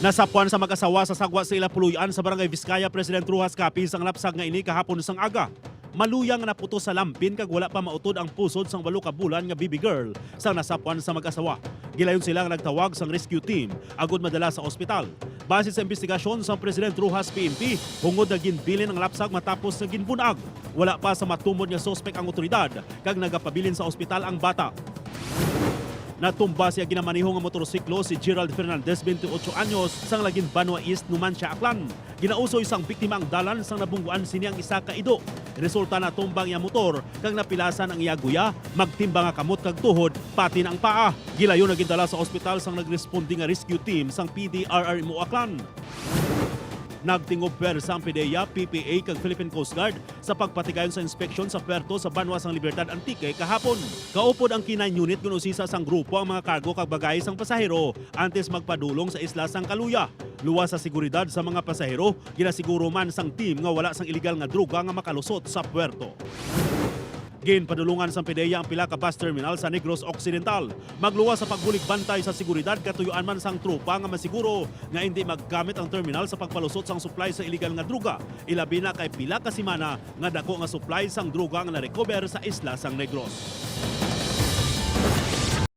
Nasapwan sa mag-asawa sa sagwa sa Ilapuluyan sa barangay Visayas, President Rojas kapis ang lapsag nga ini kahapon sang aga. Maluya nga naputo sa lampin kag wala pa mautod ang pusod sang 8 ka bulan nga baby girl sa nasapwan sa mag-asawa. Gilayon sila nga nagtawag sang rescue team agud madala sa ospital. Base sa investigasyon sa President Rojas PMP, hungod na ginbilin ang lapsag matapos na ginbun-ag. Wala pa sa matumod nga suspect ang otoridad kag nagapabilin sa ospital ang bata. Natumba siya ginamanihong ang motorsiklo si Gerald Fernandez, 28 anyos, sang laging Banwa East, Numancia, Aklan. Ginauso isang biktima ang dalan sang nabungguan sini ang isa ka ido. Resulta na tumbang iya motor kag napilasan ang iya guya, magtimba nga kamot kag tuhod, pati na ang paa. Gilayon na gindala sa ospital sang nagrespondi nga rescue team sang PDEA mo Aklan. Nagtingub pwersa ang PDEA, PPA kag Philippine Coast Guard sa pagpatigayon sa inspeksyon sa puerto sa Banwa sang Libertad Antique kahapon. Kaupod ang K9 unit kun usisa sang grupo ang mga kargo kag bagay sang pasahero antes magpadulong sa isla sang Kaluya. Luwas sa seguridad sa mga pasahero, ginasiguro man sang team nga wala sang illegal nga droga nga makalusot sa puerto. Ginpadulungan sa PDEA ang pila ka bus terminal sa Negros Occidental. Magluwas sa pagbulig bantay sa seguridad katuyuan man sang tropa nga masiguro nga hindi maggamit ang terminal sa pagpalusot sang supply sa illegal nga droga. Ilabi na kay pila ka semana nga dako nga supply sang droga nga na-recover sa isla sang Negros.